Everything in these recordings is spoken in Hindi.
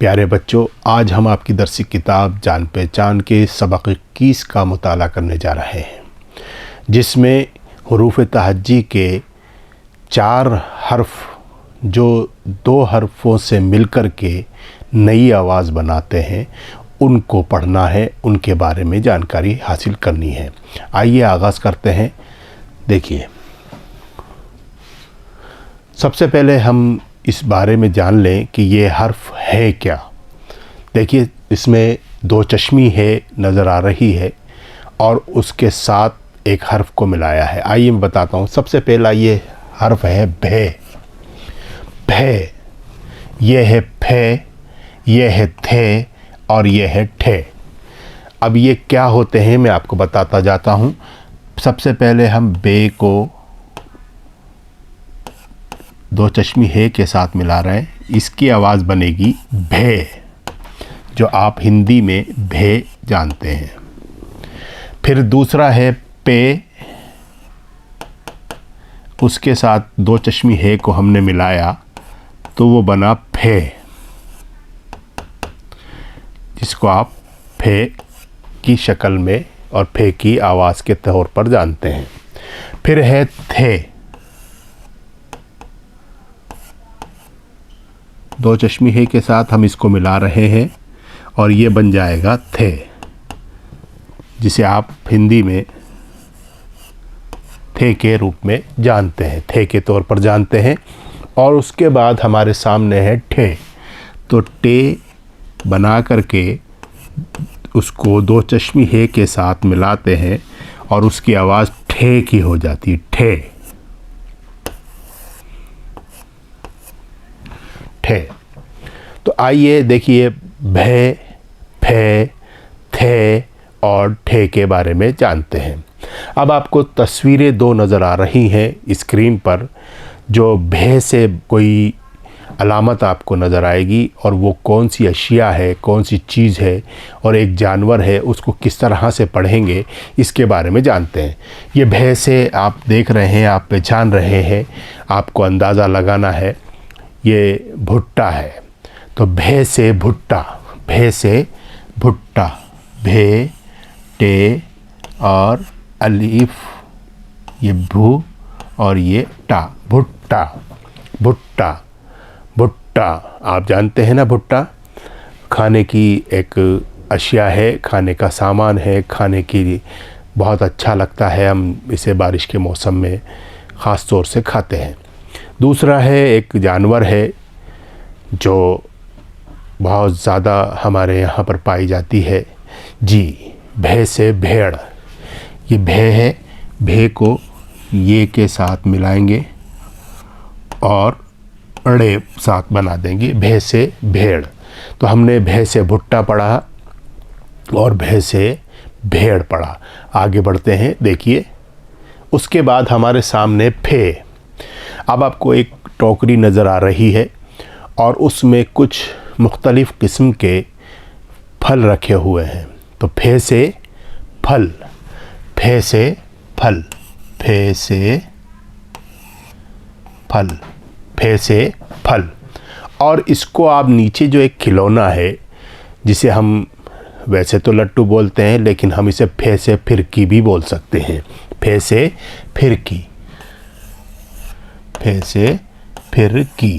प्यारे बच्चों, आज हम आपकी दरसी किताब जान पहचान के सबक 21 का मुताला करने जा रहे हैं, जिसमें हुरूफ तहज्जी के 4 हर्फ जो 2 हर्फों से मिलकर के नई आवाज़ बनाते हैं उनको पढ़ना है, उनके बारे में जानकारी हासिल करनी है। आइए आगाज़ करते हैं। देखिए, सबसे पहले हम इस बारे में जान लें कि ये हर्फ है क्या। देखिए, इसमें 2 चश्मी है नज़र आ रही है और उसके साथ एक हर्फ को मिलाया है। आइए मैं बताता हूँ। सबसे पहला ये हर्फ है भे। भे, ये है फे, ये है थे और ये है ठे। अब ये क्या होते हैं मैं आपको बताता जाता हूँ। सबसे पहले हम बे को 2 चश्मी है के साथ मिला रहे हैं। इसकी आवाज़ बनेगी भे, जो आप हिंदी में भे जानते हैं। फिर दूसरा है पे, उसके साथ 2 चश्मी है को हमने मिलाया तो वो बना फे, जिसको आप फे की शक्ल में और फे की आवाज़ के तौर पर जानते हैं। फिर है थे, 2 चश्मी है के साथ हम इसको मिला रहे हैं और ये बन जाएगा थे, जिसे आप हिंदी में थे के रूप में जानते हैं, थे के तौर पर जानते हैं। और उसके बाद हमारे सामने है ठे। तो टे बना करके उसको 2 चश्मी है के साथ मिलाते हैं और उसकी आवाज़ ठे की हो जाती है, ठे ठे। तो आइए देखिए, भे, फे, थे और ठे के बारे में जानते हैं। अब आपको तस्वीरें 2 नज़र आ रही हैं स्क्रीन पर, जो भे से कोई अलामत आपको नज़र आएगी और वो कौन सी अशिया है, कौन सी चीज़ है और एक जानवर है, उसको किस तरह से पढ़ेंगे इसके बारे में जानते हैं। ये भे से आप देख रहे हैं, आप पहचान रहे हैं, आपको अंदाज़ा लगाना है ये भुट्टा है। तो भे से भुट्टा, भे से भुट्टा, भे, टे और अलीफ, ये भू और ये टा, भुट्टा। भुट्टा, भुट्टा आप जानते हैं ना, भुट्टा खाने की एक अशिया है, खाने का सामान है, खाने की बहुत अच्छा लगता है। हम इसे बारिश के मौसम में ख़ास तौर से खाते हैं। दूसरा है एक जानवर है जो बहुत ज़्यादा हमारे यहाँ पर पाई जाती है जी, भे से भेड़। ये भे है, भे को ये के साथ मिलाएंगे और अड़े साथ बना देंगे, भे से भेड़। तो हमने भे से भुट्टा पढ़ा और भे से भेड़ पढ़ा। आगे बढ़ते हैं। देखिए, उसके बाद हमारे सामने फे। अब आपको एक टोकरी नज़र आ रही है और उसमें कुछ मुख्तलिफ़ किस्म के फल रखे हुए हैं। तो फे से फल, फे से फल, फे से फल, फे से फल। और इसको आप नीचे जो एक खिलौना है, जिसे हम वैसे तो लट्टू बोलते हैं लेकिन हम इसे फे से फिरकी भी बोल सकते हैं। फे से फिरकी, फे से फिरकी,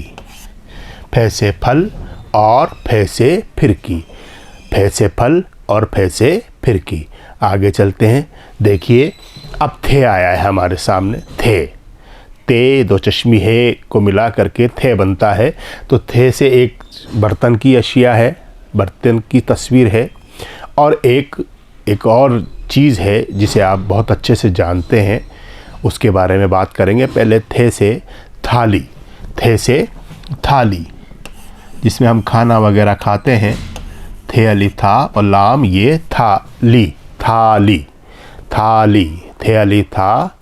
फे से फल और फे से फिरकी, फे से फल और फे से फिरकी। आगे चलते हैं। देखिए, अब थे आया है हमारे सामने। थे, ते 2 चश्मी है को मिला करके थे बनता है। तो थे से एक बर्तन की अशिया है, बर्तन की तस्वीर है और एक और चीज़ है जिसे आप बहुत अच्छे से जानते हैं, उसके बारे में बात करेंगे। पहले थे से थाली, थे से थाली, जिसमें हम खाना वगैरह खाते हैं। थे अली था और लाम ये थाली, थाली, थाली, थे अली था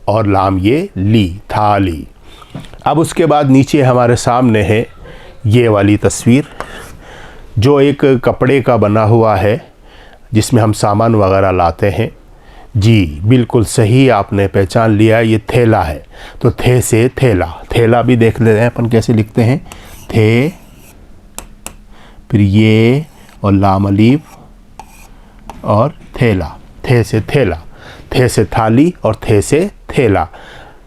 और लाम ये ली, थाली। अब उसके बाद नीचे हमारे सामने है ये वाली तस्वीर, जो एक कपड़े का बना हुआ है जिसमें हम सामान वगैरह लाते हैं। जी, बिल्कुल सही आपने पहचान लिया, ये थैला है। तो थे से थैला, थैला भी देख लेते हैं अपन कैसे लिखते हैं। थे फिर ये और लाम अलीफ और थेला, थे से थेला, थे से थाली और थे से थेला।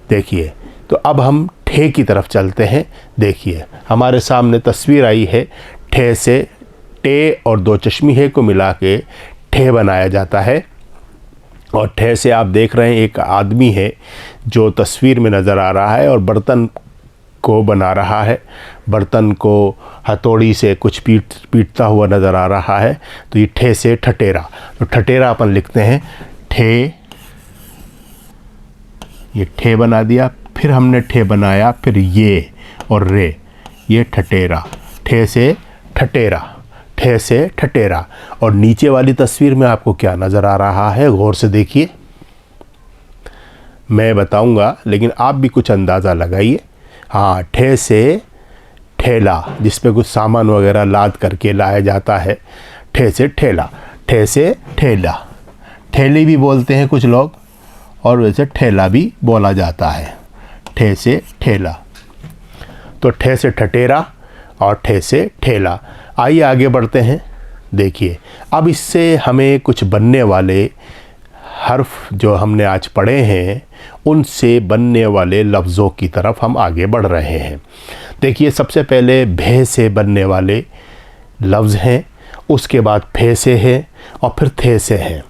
देखिए, तो अब हम ठे की तरफ चलते हैं। देखिए हमारे सामने तस्वीर आई है, ठे से टे और दो चश्मी है को मिला के ठे बनाया जाता है। और ठे से आप देख रहे हैं एक आदमी है जो तस्वीर में नज़र आ रहा है और बर्तन को बना रहा है, बर्तन को हथौड़ी से कुछ पीटता हुआ नज़र आ रहा है। तो ये ठे से ठटेरा, तो ठटेरा अपन लिखते हैं ठे, ये ठे बना दिया, फिर हमने ठे बनाया, फिर ये और रे, ये ठटेरा, ठे से ठटेरा, ठे से ठटेरा। और नीचे वाली तस्वीर में आपको क्या नज़र आ रहा है, गौर से देखिए, मैं बताऊंगा लेकिन आप भी कुछ अंदाज़ा लगाइए। हाँ, ठे से ठेला, जिस पे कुछ सामान वगैरह लाद करके लाया जाता है, ठे से ठेला, ठे से ठेला। ठेली भी बोलते हैं कुछ लोग और वैसे ठेला भी बोला जाता है, ठे से ठेला। तो ठे से ठटेरा और ठे से ठेला। आइए आगे बढ़ते हैं। देखिए अब इससे हमें कुछ बनने वाले हर्फ जो हमने आज पढ़े हैं उनसे बनने वाले लफ्ज़ों की तरफ हम आगे बढ़ रहे हैं। देखिए सबसे पहले भे से बनने वाले लफ्ज़ हैं, उसके बाद फे से है और फिर थे से हैं।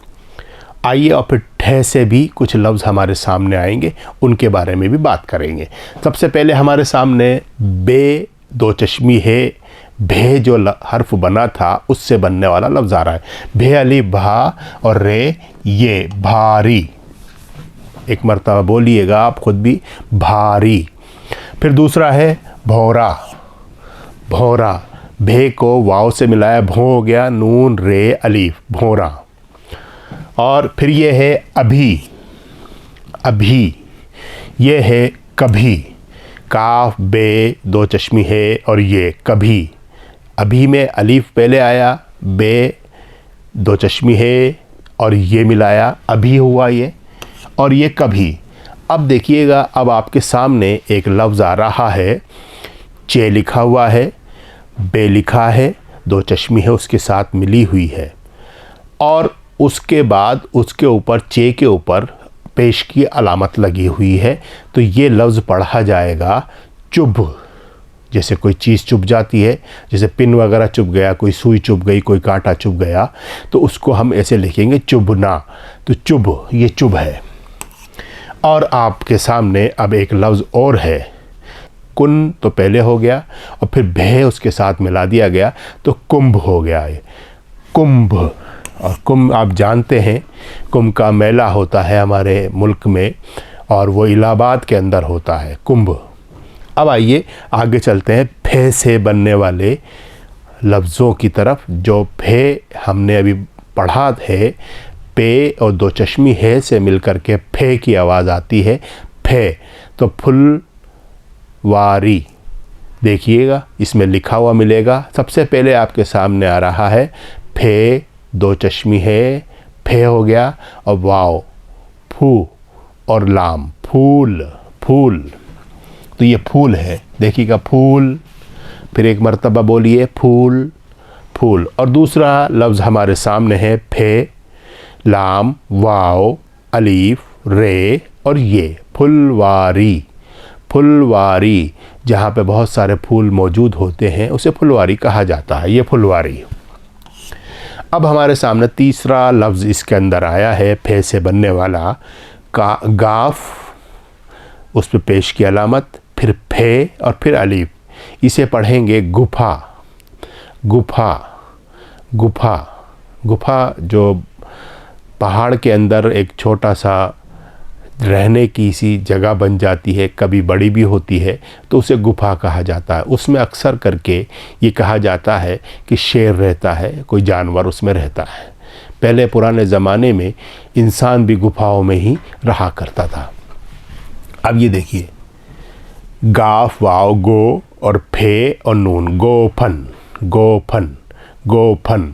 आइए और फिर ठे से भी कुछ लफ्ज़ हमारे सामने आएंगे, उनके बारे में भी बात करेंगे। सबसे पहले हमारे सामने बे दो चश्मी है, भे जो हर्फ बना था उससे बनने वाला लफ्ज़ आ रहा है। भे अली भा और रे ये, भारी। एक मरतबा बोलिएगा आप खुद भी, भारी। फिर दूसरा है भौरा, भौरा, भे को वाव से मिलाया, भो हो गया, नून रे अलीफ, भौरा। और फिर ये है अभी, अभी, ये है कभी, काफ बे दो चश्मी है और ये कभी। अभी में अलीफ पहले आया, बे दो चश्मी है और ये मिलाया, अभी हुआ ये, और ये कभी। अब देखिएगा, अब आपके सामने एक लफ्ज़ आ रहा है, चे लिखा हुआ है, बे लिखा है, दो चश्मी है उसके साथ मिली हुई है, और उसके बाद उसके ऊपर चे के ऊपर पेश की अलामत लगी हुई है। तो ये लफ्ज़ पढ़ा जाएगा चुभ। जैसे कोई चीज़ चुभ जाती है, जैसे पिन वगैरह चुभ गया, कोई सुई चुभ गई, कोई कांटा चुभ गया, तो उसको हम ऐसे लिखेंगे चुभना। तो चुभ, ये चुभ है। और आपके सामने अब एक लफ्ज़ और है, कुन तो पहले हो गया और फिर भे उसके साथ मिला दिया गया तो कुंभ हो गया ये, कुंभ। और कुंभ आप जानते हैं, कुंभ का मेला होता है हमारे मुल्क में और वो इलाहाबाद के अंदर होता है, कुंभ। अब आइए आगे चलते हैं फे से बनने वाले लफ्ज़ों की तरफ। जो फे हमने अभी पढ़ा है, पे और दो चश्मी है से मिलकर के फे की आवाज़ आती है, फे। तो फुलवारी, देखिएगा इसमें लिखा हुआ मिलेगा। सबसे पहले आपके सामने आ रहा है फे, दो चश्मी है, फे हो गया, और वाव, फू और लाम, फूल, फूल। तो ये फूल है, देखिएगा फूल। फिर एक मर्तबा बोलिए फूल, फूल। और दूसरा लफ्ज़ हमारे सामने है फे, लाम, वाव, अलीफ, रे और ये, फुलवारी, फुलवारी। जहाँ पे बहुत सारे फूल मौजूद होते हैं उसे फुलवारी कहा जाता है, ये फुलवारी। अब हमारे सामने तीसरा लफ्ज़ इसके अंदर आया है, फे से बनने वाला, का गाफ, उस पर पेश की अलामत, फिर फे और फिर अलीफ। इसे पढ़ेंगे गुफा, गुफा, गुफा। गुफा जो पहाड़ के अंदर एक छोटा सा रहने की सी जगह बन जाती है, कभी बड़ी भी होती है, तो उसे गुफा कहा जाता है। उसमें अक्सर करके ये कहा जाता है कि शेर रहता है, कोई जानवर उसमें रहता है। पहले पुराने ज़माने में इंसान भी गुफाओं में ही रहा करता था। अब ये देखिए, गाफ, वाव, गो और फे और नून, गोफन, गोफन, गोफन।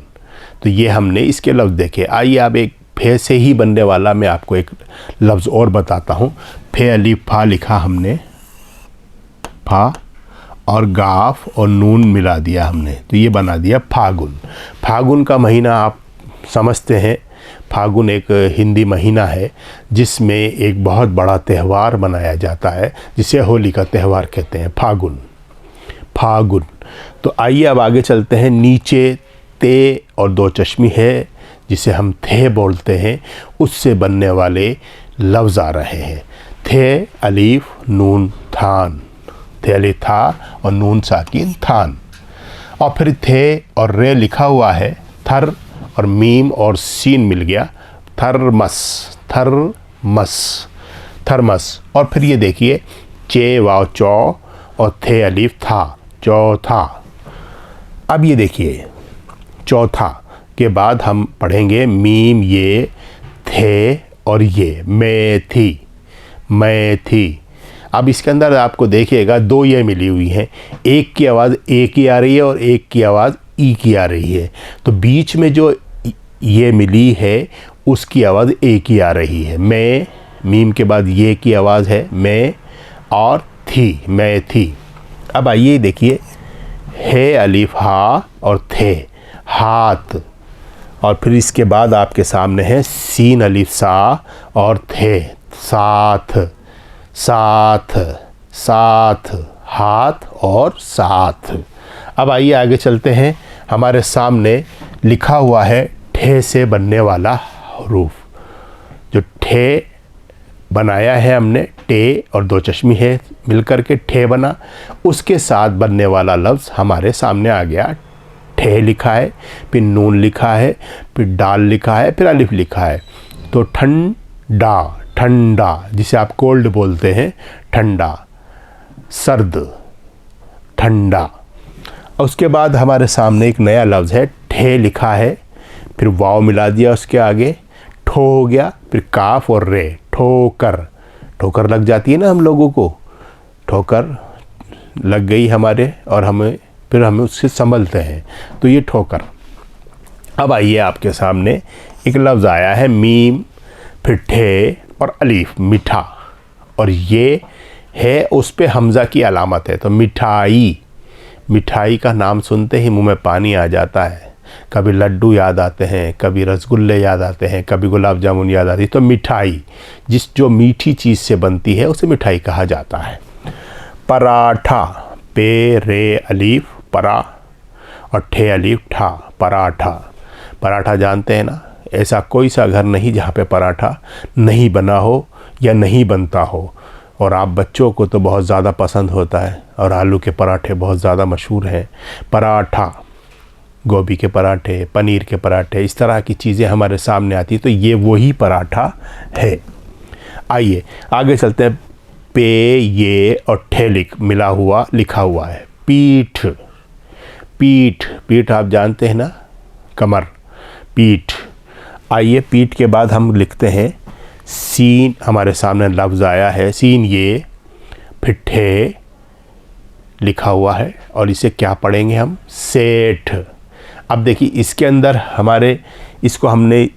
तो ये हमने इसके लफ्ज़ देखे। आइए अब एक फे से ही बनने वाला मैं आपको एक लफ्ज़ और बताता हूँ। फे अलीफ फा लिखा हमने, फा, और गाफ और नून मिला दिया हमने, तो ये बना दिया फागुन। फागुन का महीना आप समझते हैं, फागुन एक हिंदी महीना है जिसमें एक बहुत बड़ा त्यौहार मनाया जाता है जिसे होली का त्यौहार कहते हैं, फागुन। फागुन। तो आइए अब आगे चलते हैं। नीचे ते और दो चश्मी है जिसे हम थे बोलते हैं, उससे बनने वाले लफ्ज़ आ रहे हैं। थे अलीफ नून थान, थे अलीफ था और नून साकिन थान। और फिर थे और रे लिखा हुआ है, थर और मीम और सीन मिल गया, थर्मस, थर्मस, थर्मस। और फिर ये देखिए चे वाव चौ और थे अलीफ था, चौथा। अब ये देखिए चौथा के बाद हम पढ़ेंगे मीम ये, थे और ये, मैं थी, मैं थी। अब इसके अंदर आपको देखिएगा दो ये मिली हुई हैं, एक की आवाज़ ए की आ रही है और एक की आवाज़ ई की आ रही है। तो बीच में जो ये मिली है उसकी आवाज़ ए की आ रही है। मैं, मीम के बाद ये की आवाज़ है मैं, और थी, मैं थी। अब आइए देखिए है अलीफ हा और थे, हाथ। और फिर इसके बाद आपके सामने है सीन अलीफ सा और थे, साथ, साथ, साथ, हाथ और साथ। अब आइए आगे चलते हैं। हमारे सामने लिखा हुआ है ठे से बनने वाला हरूफ। जो ठे बनाया है हमने, टे और दो चश्मी है मिलकर के ठे बना, उसके साथ बनने वाला लफ्ज़ हमारे सामने आ गया। ठे लिखा है, फिर नून लिखा है, फिर डाल लिखा है, फिर अलिफ लिखा है। तो ठंडा, ठंडा जिसे आप कोल्ड बोलते हैं, ठंडा, सर्द, ठंडा। उसके बाद हमारे सामने एक नया लफ्ज़ है, ठे लिखा है, फिर वाव मिला दिया उसके आगे, ठो हो गया, फिर काफ और रे, ठोकर। ठोकर लग जाती है ना हम लोगों को, ठोकर लग गई हमारे और फिर हमें उससे संभलते हैं, तो ये ठोकर। अब आइए आपके सामने एक लफ्ज़ आया है मीम, फिर ठे और अलीफ, मीठा। और ये है उस पे हमज़ा की अलामत है, तो मिठाई। मिठाई का नाम सुनते ही मुंह में पानी आ जाता है। कभी लड्डू याद आते हैं, कभी रसगुल्ले याद आते हैं, कभी गुलाब जामुन याद आती है। तो मिठाई, जो मीठी चीज़ से बनती है उसे मिठाई कहा जाता है। पराठा, पे रे अलीफ परा और ठे अलीफ ठा, पराठा। पराठा जानते हैं ना, ऐसा कोई सा घर नहीं जहाँ पे पराठा नहीं बना हो या नहीं बनता हो। और आप बच्चों को तो बहुत ज़्यादा पसंद होता है, और आलू के पराठे बहुत ज़्यादा मशहूर हैं। पराठा, गोभी के पराठे, पनीर के पराठे, इस तरह की चीज़ें हमारे सामने आती, तो ये वही पराठा है। आइए आगे चलते हैं। पे ये और ठे मिला हुआ लिखा हुआ है, पीठ। पीठ, पीठ आप जानते हैं ना, कमर, पीठ। आइए पीठ के बाद हम लिखते हैं सीन। हमारे सामने लफ्ज़ आया है सीन ये, फिर ठे लिखा हुआ है, और इसे क्या पढ़ेंगे हम, सेठ। अब देखिए इसके अंदर हमारे, इसको हमने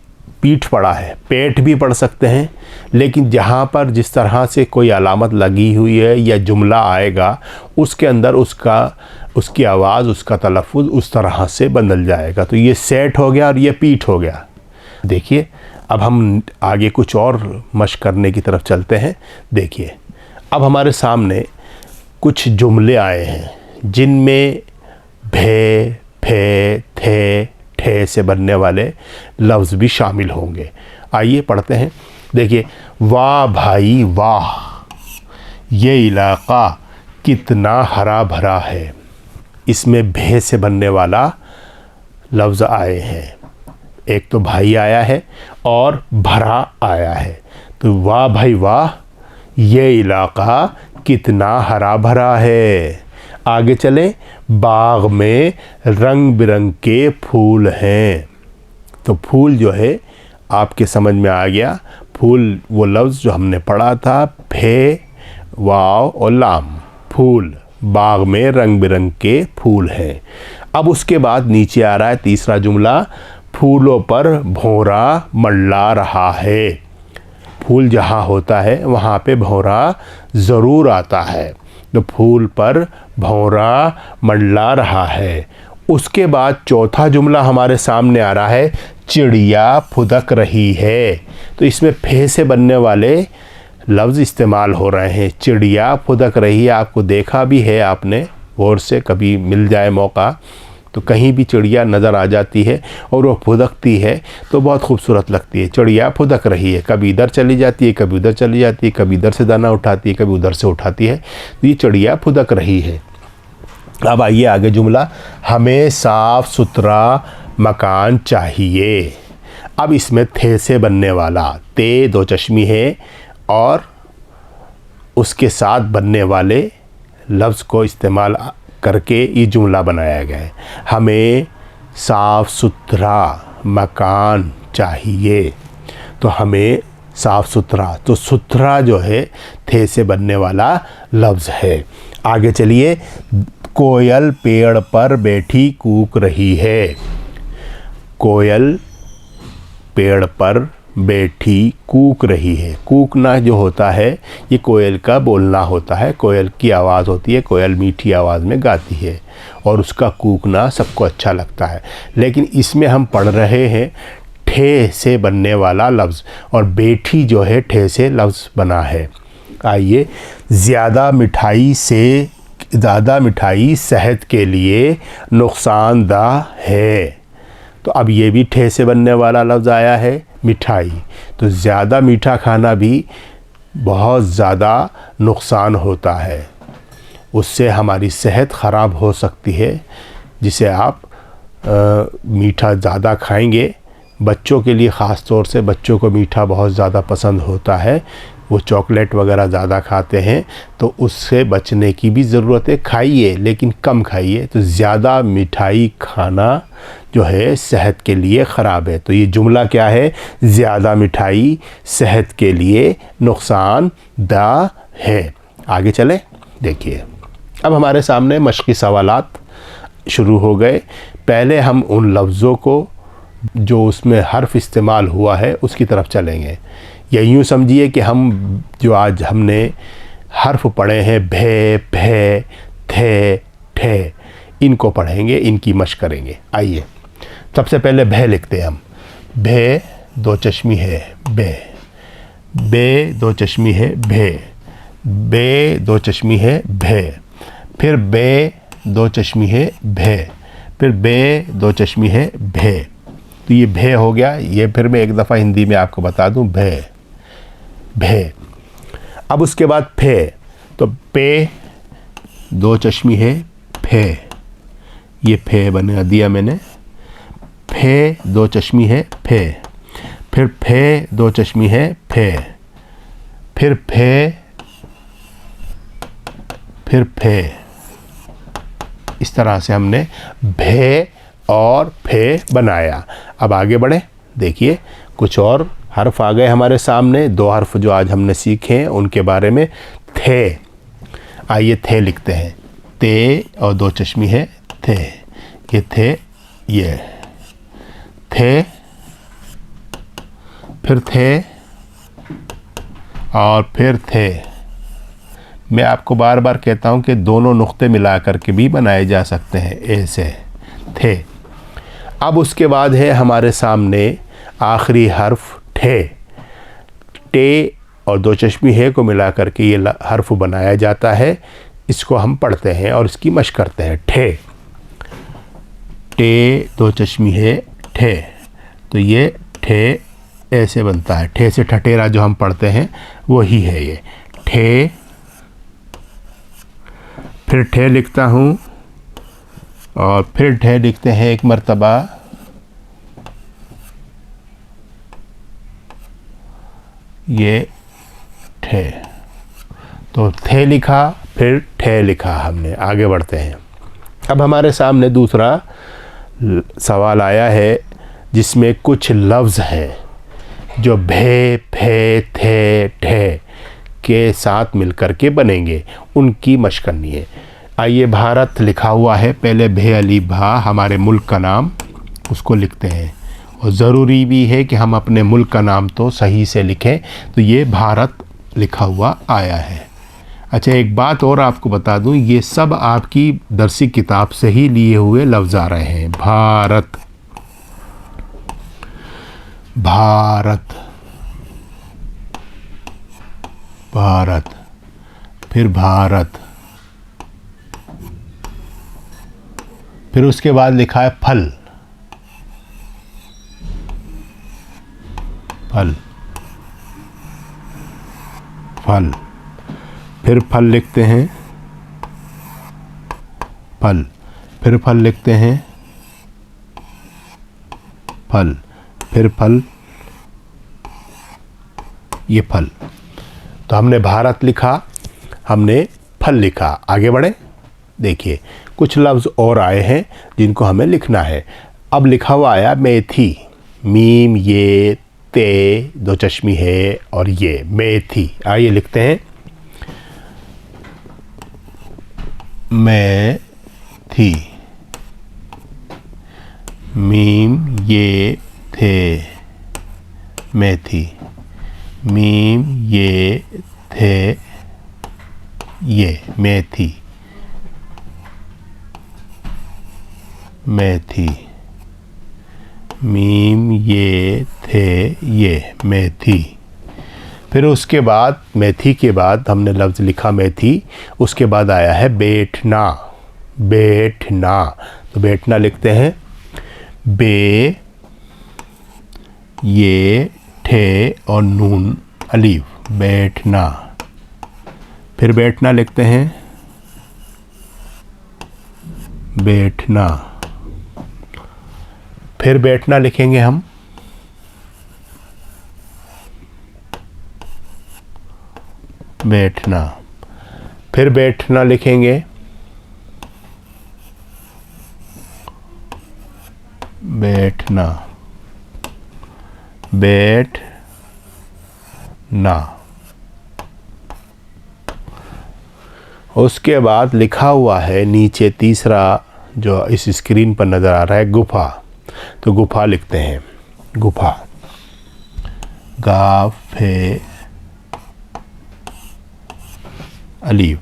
पीठ पढ़ा है, पेट भी पढ़ सकते हैं, लेकिन जहाँ पर जिस तरह से कोई अलामत लगी हुई है या जुमला आएगा उसके अंदर उसकी आवाज़, उसका तलफ़ुज़ उस तरह से बदल जाएगा। तो ये सेठ हो गया और ये पीठ हो गया। देखिए अब हम आगे कुछ और मश्क करने की तरफ चलते हैं। देखिए अब हमारे सामने कुछ जुमले आए हैं जिनमें भे, फे, थे, ठे से बनने वाले लफ्ज़ भी शामिल होंगे। आइए पढ़ते हैं। देखिए, वाह भाई वाह, ये इलाक़ा कितना हरा भरा है। इसमें भे से बनने वाला लफ्ज़ आए हैं। एक तो भाई आया है और भरा आया है। तो वाह भाई वाह, ये इलाक़ा कितना हरा भरा है। आगे चले, बाग में रंग बिरंग के फूल हैं। तो फूल जो है आपके समझ में आ गया। फूल वो लफ्ज़ जो हमने पढ़ा था, फे, वाव और लाम, फूल। बाग में रंग बिरंग के फूल हैं। अब उसके बाद नीचे आ रहा है तीसरा जुमला, फूलों पर भौरा मंडला रहा है। फूल जहाँ होता है वहाँ पे भौरा ज़रूर आता है। तो फूल पर भौरा मंडला रहा है। उसके बाद चौथा जुमला हमारे सामने आ रहा है, चिड़िया फुदक रही है। तो इसमें फे से बनने वाले लफ्ज़ इस्तेमाल हो रहे हैं। चिड़िया फुदक रही है, आपको देखा भी है आपने गौर से, कभी मिल जाए मौका तो कहीं भी चिड़िया नज़र आ जाती है और वो फुदकती है तो बहुत खूबसूरत लगती है। चिड़िया फुदक रही है, कभी इधर चली जाती है, कभी उधर चली जाती है, कभी इधर से दाना उठाती है, कभी उधर से उठाती है। तो ये चिड़िया फुदक रही है। अब आइए आगे जुमला, हमें साफ़ सुथरा मकान चाहिए। अब इसमें थे से बनने वाला, ते दो चश्मी है और उसके साथ बनने वाले लफ्ज़ को इस्तेमाल करके ये जुमला बनाया गया है। हमें साफ़ सुथरा मकान चाहिए। तो हमें साफ़ सुथरा, तो सुथरा जो है थे से बनने वाला लफ्ज़ है। आगे चलिए, कोयल पेड़ पर बैठी कूक रही है। कोयल पेड़ पर बैठी कूक रही है। कूकना जो होता है ये कोयल का बोलना होता है, कोयल की आवाज़ होती है, कोयल मीठी आवाज़ में गाती है और उसका कूकना सबको अच्छा लगता है। लेकिन इसमें हम पढ़ रहे हैं ठे से बनने वाला लफ्ज़ और बैठी जो है ठे से लफ्ज़ बना है। आइए, ज़्यादा मिठाई सेहत के लिए नुकसानदा है। तो अब ये भी ठे से बनने वाला लफ्ज़ आया है, मिठाई। तो ज़्यादा मीठा खाना भी बहुत ज़्यादा नुकसान होता है, उससे हमारी सेहत ख़राब हो सकती है। जिसे आप मीठा ज़्यादा खाएंगे, बच्चों के लिए ख़ास तौर से बच्चों को मीठा बहुत ज़्यादा पसंद होता है, वो चॉकलेट वगैरह ज़्यादा खाते हैं, तो उससे बचने की भी ज़रूरत है। खाइए लेकिन कम खाइए। तो ज़्यादा मिठाई खाना जो है सेहत के लिए ख़राब है। तो ये जुमला क्या है, ज़्यादा मिठाई सेहत के लिए नुकसानदा है। आगे चले, देखिए अब हमारे सामने मश्क़ी सवालात शुरू हो गए। पहले हम उन लफ्ज़ों को जो उसमें हर्फ इस्तेमाल हुआ है उसकी तरफ चलेंगे। या यूँ समझिए कि हम जो आज हमने हर्फ पढ़े हैं, भे, भे, थे, ठे, इनको पढ़ेंगे, इनकी मश्क करेंगे। आइए, सबसे पहले भे लिखते हैं हम। भे दो चश्मी है, बे, बे दो चश्मी है, भे, बे दो चश्मी है, भे, फिर बे दो चश्मी है, भे, फिर बे दो चश्मी है, भे। तो ये भे हो गया। ये फिर मैं एक दफ़ा हिंदी में आपको बता दूं, भे, भे। अब उसके बाद फे, तो पे दो चश्मी है, फे, ये फे बना दिया मैंने। फे दो चश्मी है, फे, फिर फे दो चश्मी है, फे, फिर फे, फिर फे। इस तरह से हमने भे और फे बनाया। अब आगे बढ़े, देखिए कुछ और हर्फ आ गए हमारे सामने। दो हर्फ जो आज हमने सीखे हैं उनके बारे में। थे, आइए थे लिखते हैं। ते और दो चश्मी है, थे, ये थे, ये थे, फिर थे और फिर थे। मैं आपको बार बार कहता हूं कि दोनों नुक्ते मिला करके भी बनाए जा सकते हैं, ऐसे थे। अब उसके बाद है हमारे सामने आखिरी हर्फ ठे। टे और दो चश्मी है को मिला करके ये हर्फ बनाया जाता है। इसको हम पढ़ते हैं और इसकी मश्क करते हैं। ठे, टे दो चश्मी है, ठे। तो ये ठे ऐसे बनता है। ठे से ठठेरा जो हम पढ़ते हैं वही है ये ठे। फिर ठे लिखता हूँ और फिर ठे लिखते हैं एक मर्तबा। ये ठे, तो थे लिखा, फिर ठे लिखा हमने। आगे बढ़ते हैं। अब हमारे सामने दूसरा सवाल आया है जिसमें कुछ लफ्ज़ हैं जो भे, फे, थे, ठे के साथ मिलकर के बनेंगे, उनकी मश्क करनी है। आइए, भारत लिखा हुआ है, पहले भे अली भा हमारे मुल्क का नाम, उसको लिखते हैं। और ज़रूरी भी है कि हम अपने मुल्क का नाम तो सही से लिखें। तो ये भारत लिखा हुआ आया है। अच्छा, एक बात और आपको बता दूं, ये सब आपकी दरसी किताब से ही लिए हुए लफ्ज़ आ रहे हैं। भारत, भारत, भारत, फिर भारत, फिर उसके बाद लिखा है फल, फल, फल, फिर फल लिखते हैं, फल, फिर फल लिखते हैं, फल, फिर फल, ये फल। तो हमने भारत लिखा, हमने फल लिखा। आगे बढ़े, देखिए कुछ लफ्ज़ और आए हैं जिनको हमें लिखना है। अब लिखा हुआ आया मेथी, मीम ये ते दो चश्मी है और ये मेथी। आइए लिखते हैं, मेथी, मीम ये थे, मेथी, मीम ये थे, ये मेथी, मेथी, मीम ये थे, ये मेथी। फिर उसके बाद मेथी के बाद हमने लफ्ज़ लिखा मेथी, उसके बाद आया है बैठना, बैठना। तो बैठना लिखते हैं, बे ये ठे और नून अलीफ, बैठना। फिर बैठना लिखते हैं, बैठना। फिर बैठना लिखेंगे हम, बैठना। फिर बैठना लिखेंगे, बैठना, बैठना। उसके बाद लिखा हुआ है नीचे तीसरा जो इस स्क्रीन पर नज़र आ रहा है, गुफा। तो गुफा लिखते हैं, गुफा, गाफे अलीफ,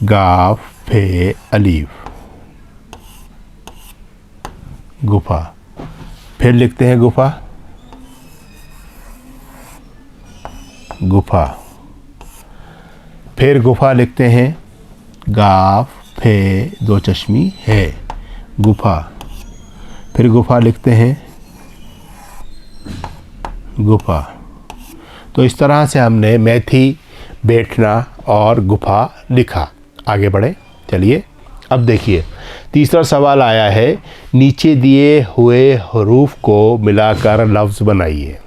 गाफे अलीफ, गुफा। फिर लिखते हैं गुफा, गुफा। फिर गुफा लिखते हैं, गाफ फे दो चश्मी है, गुफा। फिर गुफा लिखते हैं, गुफा। तो इस तरह से हमने मेथी, बैठना और गुफा लिखा। आगे बढ़े, चलिए अब देखिए तीसरा सवाल आया है, नीचे दिए हुए हरूफ को मिलाकर लफ्ज़ बनाइए।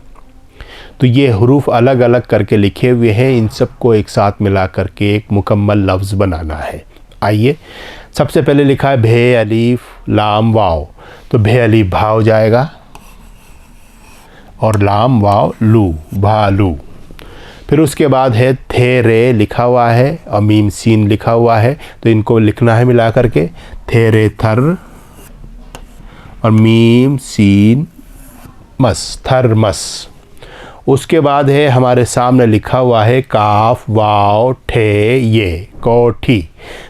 तो ये हरूफ अलग अलग करके लिखे हुए हैं, इन सब को एक साथ मिला करके एक मुकम्मल लफ्ज़ बनाना है। आइए, सबसे पहले लिखा है भे अलीफ लाम वाव। तो भे अलीफ भा हो जाएगा और लाम वाव लू, भालू। फिर उसके बाद है थे रे लिखा हुआ है और मीम सीन लिखा हुआ है, तो इनको लिखना है मिला करके, थे रे थर और मीम सीन मस, थर्मस। उसके बाद है हमारे सामने लिखा हुआ है काफ वाव ठे ये, कोठी।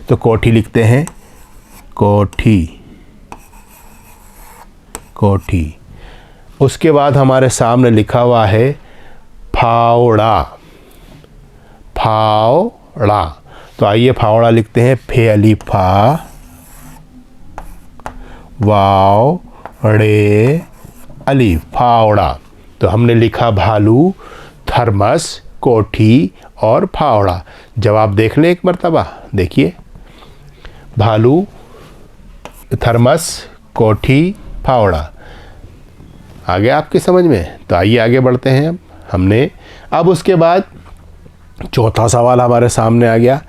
तो कोठी लिखते हैं, कोठी, कोठी। उसके बाद हमारे सामने लिखा हुआ है फावड़ा, फावड़ा। तो आइए फावड़ा लिखते हैं, फे अली फा वाव रे अली, फावड़ा। तो हमने लिखा भालू, थर्मस, कोठी और फावड़ा। जवाब देख लें एक मर्तबा, देखिए भालू, थर्मस, कोठी, फावड़ा। आ गया आपकी समझ में? तो आइए आगे बढ़ते हैं। अब उसके बाद चौथा सवाल हमारे सामने आ गया,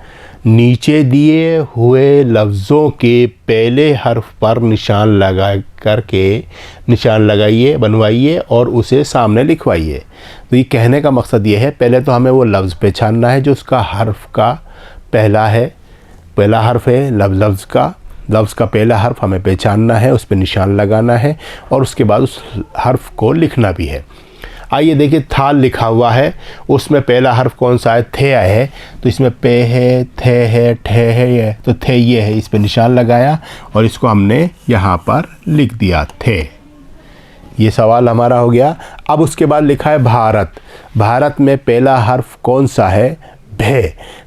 नीचे दिए हुए लफ्ज़ों के पहले हर्फ पर निशान लगा करके निशान लगाइए, बनवाइए और उसे सामने लिखवाइए। तो ये कहने का मकसद ये है, पहले तो हमें वो लफ्ज़ पहचानना है जो उसका हर्फ का पहला हर्फ है। लफ्ज़ का पहला हर्फ हमें पहचानना है, उस पर निशान लगाना है और उसके बाद उस हर्फ को लिखना भी है। आइए देखिए थाल लिखा हुआ है, उसमें पहला हर्फ कौन सा है? थे है। तो इसमें पे है, थे है, ठे है, ये तो थे ये है, इस पे निशान लगाया और इसको हमने यहाँ पर लिख दिया थे। ये सवाल हमारा हो गया। अब उसके बाद लिखा है भारत। भारत में पहला हर्फ कौन सा है? भे।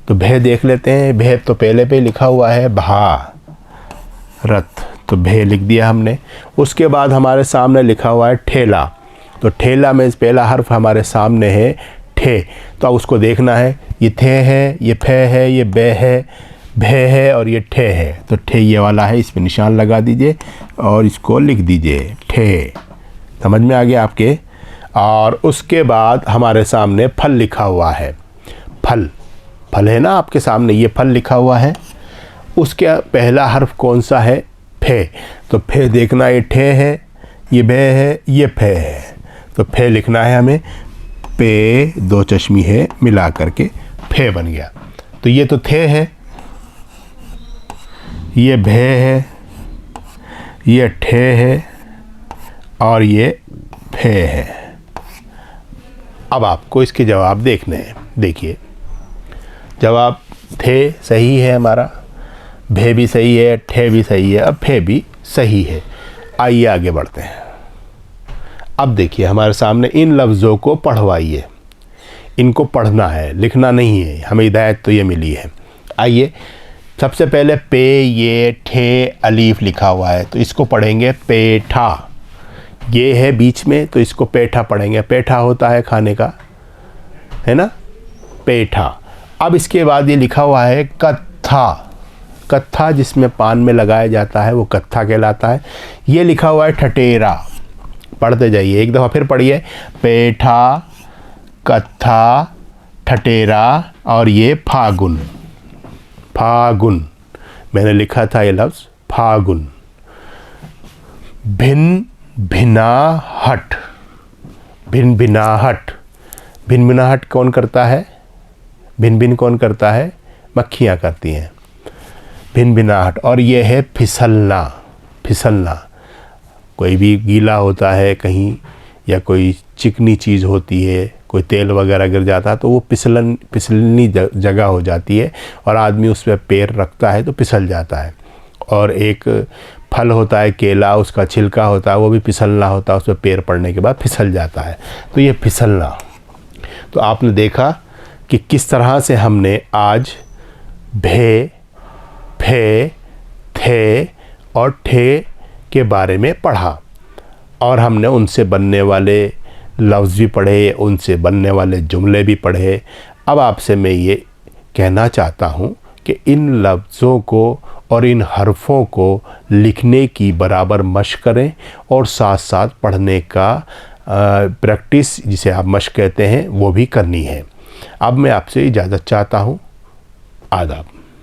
तो भे देख लेते हैं। भे तो पहले पे लिखा हुआ है भारत, तो भे लिख दिया हमने। उसके बाद हमारे सामने लिखा हुआ है ठेला। तो ठेला में पहला हर्फ हमारे सामने है ठे। तो अब उसको देखना है, ये थे है, ये फे है, ये बे है, भे है और ये ठे है। तो ठे ये वाला है, इस पर निशान लगा दीजिए और इसको लिख दीजिए ठे। समझ में आ गया आपके? और उसके बाद हमारे सामने फल लिखा हुआ है। फल, फल है ना आपके सामने, ये फल लिखा हुआ है। उसके पहला हर्फ कौन सा है? फे। तो फे देखना, ये ठे है, ये भे है, ये फे है। तो फे लिखना है हमें, पे दो चश्मी है मिला करके फे बन गया। तो ये तो थे है, ये भे है, ये ठे है और ये फे है। अब आपको इसके जवाब देखने हैं। देखिए जवाब थे सही है हमारा, भे भी सही है, ठे भी सही है, अब फे भी सही है। आइए आगे बढ़ते हैं। अब देखिए हमारे सामने इन लफ्ज़ों को पढ़वाइए। इनको पढ़ना है, लिखना नहीं है। हमें हिदायत तो ये मिली है। आइए सबसे पहले पे, ये, ठे, अलीफ लिखा हुआ है, तो इसको पढ़ेंगे पेठा। ये है बीच में, तो इसको पेठा पढ़ेंगे। पेठा होता है खाने का, है ना, पेठा। अब इसके बाद ये लिखा हुआ है कत्था। कत्था जिसमें पान में लगाया जाता है वो कत्था कहलाता है। ये लिखा हुआ है ठटेरा। पढ़ते जाइए, एक दफ़ा फिर पढ़िए, पेठा, कत्था, ठटेरा और ये फागुन। फागुन मैंने लिखा था ये लफ्ज़ फागुन। भिन भिनाहट। भिन भिनाहट। भिन भिनाहट कौन करता है? भिन भिन कौन करता है? मक्खियाँ करती हैं। भिन भिनाहट। और ये है फिसलना। फिसलना, कोई भी गीला होता है कहीं या कोई चिकनी चीज़ होती है, कोई तेल वगैरह गिर जाता है तो वो फिसलनी जगह हो जाती है और आदमी उस पर पैर रखता है तो फिसल जाता है। और एक फल होता है केला, उसका छिलका होता है, वो भी फिसलना होता है, उस पर पैर पड़ने के बाद फिसल जाता है। तो ये फिसलना। तो आपने देखा कि किस तरह से हमने आज भे, फे, थे और ठे के बारे में पढ़ा और हमने उनसे बनने वाले लफ्ज़ भी पढ़े, उनसे बनने वाले जुमले भी पढ़े। अब आपसे मैं ये कहना चाहता हूँ कि इन लफ्ज़ों को और इन हरफ़ों को लिखने की बराबर मशक़ करें और साथ साथ पढ़ने का प्रैक्टिस, जिसे आप मशक़ कहते हैं, वो भी करनी है। अब मैं आपसे इजाज़त चाहता हूँ। आदाब।